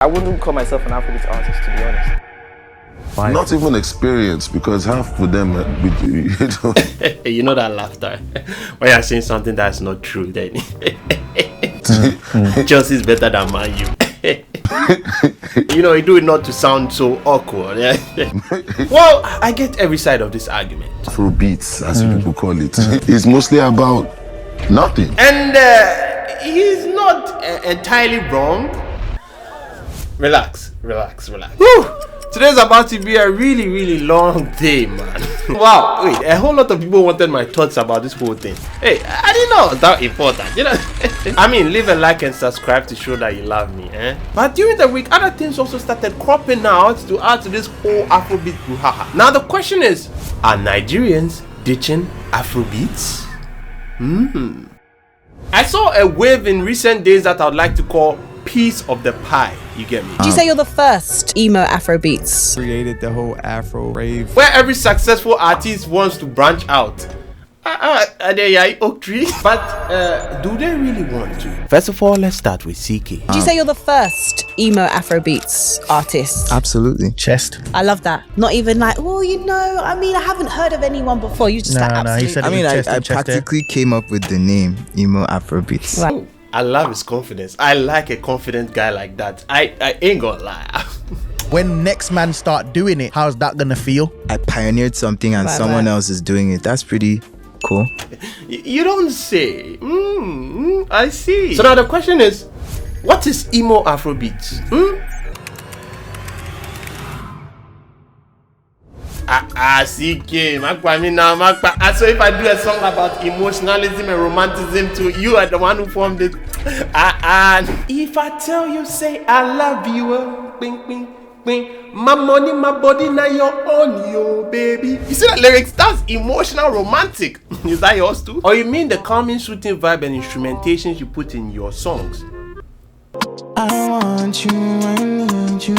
I wouldn't call myself an Afrobeats artist, to be honest. Why? Not even experience, because half of them, you know that laughter when you're saying something that's not true. Then Chelsea is better than Man U. You know, you do it not to sound so awkward. Well, I get every side of this argument. Afrobeats, as people call it, is mostly about nothing. And he's not entirely wrong. Relax. Whew. Today's about to be a really long day, man. Wow, wait, a whole lot of people wanted my thoughts about this whole thing. Hey, I didn't know it was that important, you know. I mean, leave a like and subscribe to show that you love me, eh? But during the week, other things also started cropping out to add to this whole Afrobeat brouhaha. Now the question is, are Nigerians ditching Afrobeats? I saw a wave in recent days that I would like to call piece of the pie. You get me? Did you say you're the first emo Afrobeats? Created the whole Afro rave, where every successful artist wants to branch out. Oak tree. But do they really want to? First of all, let's start with Seiki. Did you say you're the first emo Afrobeats artist? Absolutely. Chest. I love that. Not even like, well, you know, I mean, I haven't heard of anyone before. You just like, absolutely. He said I practically came up with the name emo Afrobeats. Right. I love his confidence. I like a confident guy like that. I ain't gonna lie. When next man start doing it, how's that gonna feel? I pioneered something and someone else is doing it. That's pretty cool. You don't say. I see. So now the question is, what is emo Afrobeats? Ckay, so if I do a song about emotionalism and romanticism too, you are the one who formed it. If I tell you, say I love you, bing, bing, bing. My money, my body, now you're on yo, baby. You see that lyrics? That's emotional romantic. Is that yours too? Or you mean the calming, soothing vibe and instrumentations you put in your songs? I want you, I need you.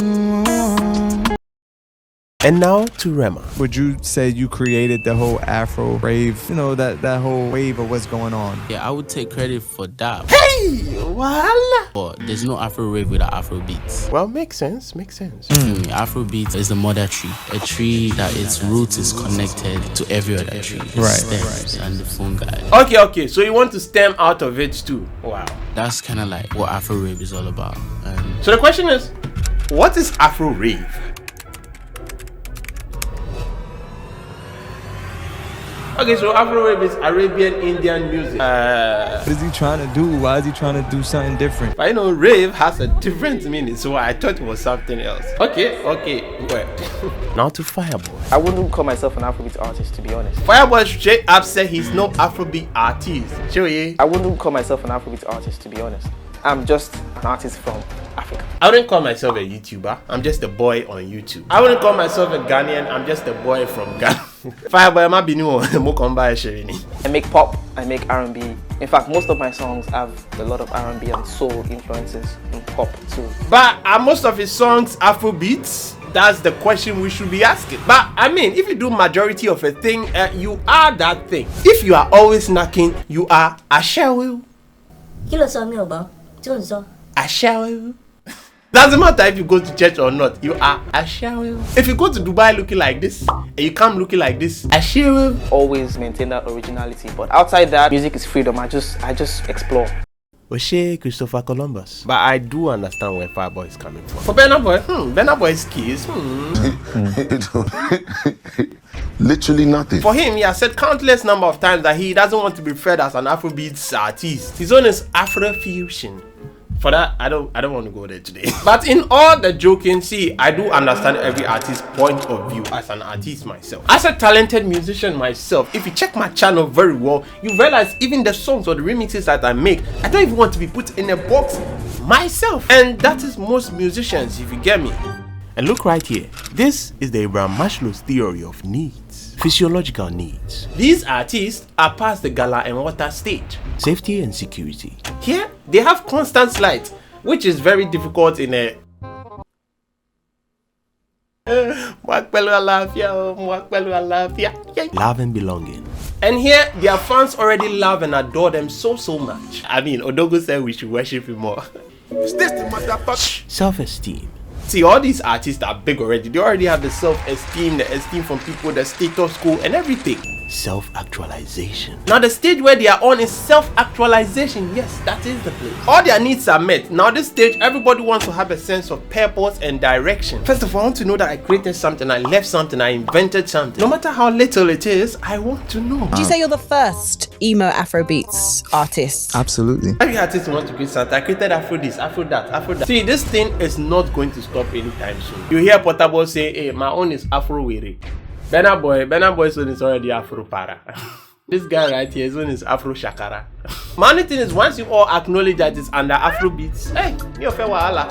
And now to Rema. Would you say you created the whole Afro rave? You know, that whole wave of what's going on. Yeah, I would take credit for that. Hey, voila. But there's no Afro rave without Afro beats. Well, makes sense. Afro beats is the mother tree, a tree that its roots is connected to every other tree. Stems and the fungi. Okay. So you want to stem out of it too? Wow. That's kind of like what Afro rave is all about. So the question is, what is Afro rave? Okay, so Afro rave is Arabian Indian music. What is he trying to do? Why is he trying to do something different? But you know, rave has a different meaning, so I thought it was something else. Okay. Well, now to Fireboy. I wouldn't call myself an Afrobeats artist, to be honest. Fireboy straight up said he's no Afrobeat artist. Show ye. I wouldn't call myself an Afrobeats artist, to be honest. I'm just an artist from Africa. I wouldn't call myself a YouTuber. I'm just a boy on YouTube. I wouldn't call myself a Ghanaian. I'm just a boy from Ghana. Fireboy, I'm be new. I make pop. I make R&B. In fact, most of my songs have a lot of R&B and soul influences in pop too. But are most of his songs Afrobeats? That's the question we should be asking. But I mean, if you do majority of a thing, you are that thing. If you are always knocking, you are Ashawu. Ashawu. Doesn't matter if you go to church or not, you are Ashawu. If you go to Dubai looking like this and you come looking like this, Ashawu. Always maintain that originality, but outside that, music is freedom. I just explore. Oshe Christopher Columbus. But I do understand where Fireboy is coming from. For Burna Boy, Burna Boy's keys. Literally nothing. For him, he has said countless number of times that he doesn't want to be referred as an Afrobeats artist. His own is Afrofusion. For that, I don't want to go there today. But in all the joking, see, I do understand every artist's point of view as an artist myself. As a talented musician myself, if you check my channel very well, you realize even the songs or the remixes that I make, I don't even want to be put in a box myself. And that is most musicians, if you get me. And look right here. This is the Abraham Maslow's theory of needs. Physiological needs. These artists are past the gala and water stage. Safety and security. Here, they have constant light, which is very difficult in a love and belonging. And here, their fans already love and adore them so much. I mean, Odogo said we should worship him more. Self-esteem. See, all these artists are big already. They already have the self-esteem, the esteem from people, the status quo and everything. Self-actualization. Now the stage where they are on is self-actualization. Yes, that is the place. All their needs are met. Now this stage, everybody wants to have a sense of purpose and direction. First of all, I want to know that I created something, I left something, I invented something. No matter how little it is, I want to know. Would you say you're the first emo Afrobeats artist? Absolutely. Every artist wants to create something. I created Afro this, Afro that, Afro that. See, this thing is not going to stop anytime soon. You hear Portable say, hey, my own is Afro Weary. Burna Boy's own is already Afro Para. This guy right here, his own is Afro Shakara. My only thing is, once you all acknowledge that it's under Afrobeats, hey, you're fair wahala.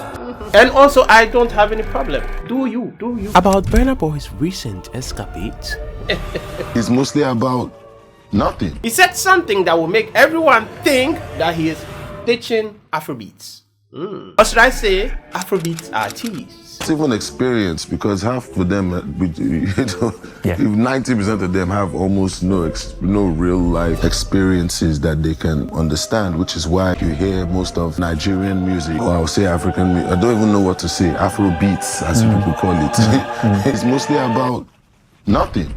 And also, I don't have any problem. Do you? About Burna Boy's recent escapades. It's mostly about nothing. He said something that will make everyone think that he is teaching Afrobeats. Or should I say, Afrobeats artists? It's even experience, because half of them, if 90% of them have almost no real life experiences that they can understand, which is why you hear most of Nigerian music, or I'll say African music, I don't even know what to say, Afrobeats as people call it. It's mostly about nothing.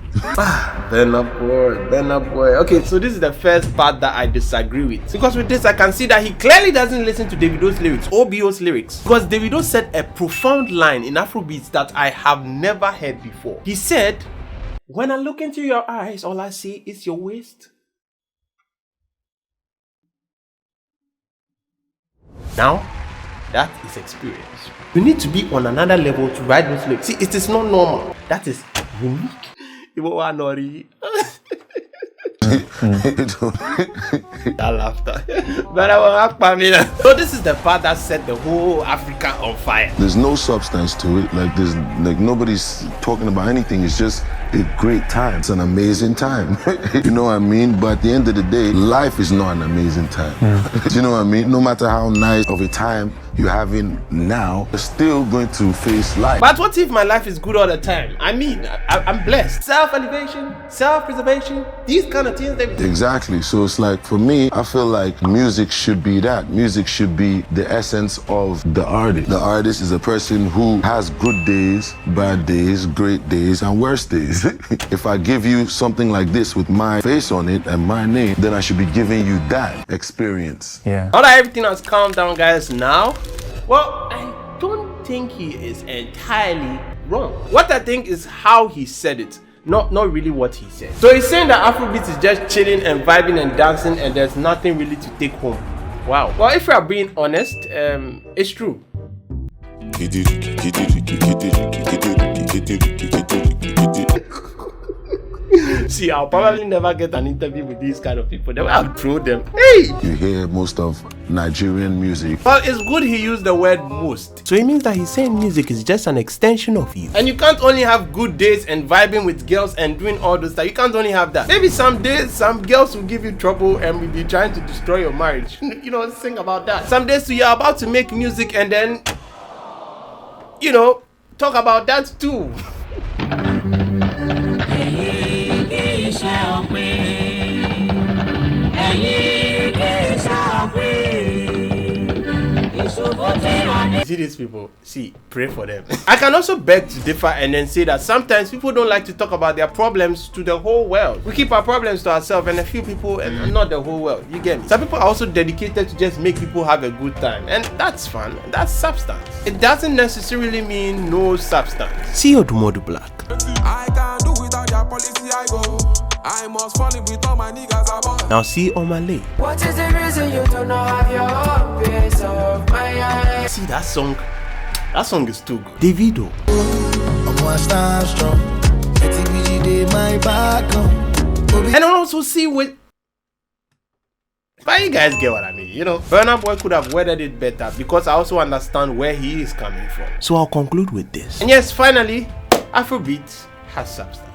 Burna Boy. Okay, so this is the first part that I disagree with. Because with this, I can see that he clearly doesn't listen to Davido's lyrics, OBO's lyrics. Because Davido said a profound line in Afrobeats that I have never heard before. He said, when I look into your eyes, all I see is your waist. Now, that is experience. You need to be on another level to write those lyrics. See, it is not normal. That is unique. That laughter. So this is the part that set the whole Africa on fire. There's no substance to it. Like nobody's talking about anything. It's just a great time. It's an amazing time. You know what I mean? But at the end of the day, life is not an amazing time. You know what I mean? No matter how nice of a time you're having now, you're still going to face life. But what if my life is good all the time? I mean, I'm blessed. Self-elevation, self-preservation, these kind of things. Exactly. So it's like, for me, I feel like music should be that. Music should be the essence of the artist. The artist is a person who has good days, bad days, great days, and worse days. If I give you something like this with my face on it and my name, then I should be giving you that experience. Yeah. Now that everything has calmed down, guys, now, well, I don't think he is entirely wrong. What I think is how he said it, not really what he said. So he's saying that Afrobeats is just chilling and vibing and dancing and there's nothing really to take home. Wow. Well, if we are being honest, it's true. See, I'll probably never get an interview with these kind of people. Then I'll throw them. Hey! You hear most of Nigerian music. Well, it's good he used the word most. So it means that he's saying music is just an extension of you. And you can't only have good days and vibing with girls and doing all those stuff. You can't only have that. Maybe some days, some girls will give you trouble and will be trying to destroy your marriage. You know, think about that. Some days you're about to make music and then, you know, talk about that too. See these people, see, pray for them. I can also beg to differ and then say that sometimes people don't like to talk about their problems to the whole world. We keep our problems to ourselves and a few people and not the whole world. You get me? Some people are also dedicated to just make people have a good time, and that's fun. That's substance. It doesn't necessarily mean no substance. See you tomorrow, Black. I can do without your policy, I go. I must fall in with all my niggas about. Now see on my leg. What is the reason you do not have your own piece of my? See that song? That song is too good. Davido. And also see with. But you guys get what I mean, you know. Burna Boy could have weathered it better because I also understand where he is coming from. So I'll conclude with this. And yes, finally, Afrobeats has substance.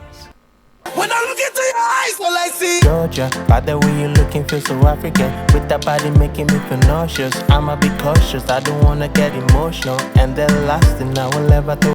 When I look into your eyes, all I see Georgia, by the way you're looking, feel so African. With that body making me feel nauseous. I'ma be cautious, I don't wanna get emotional. And the last thing I will ever do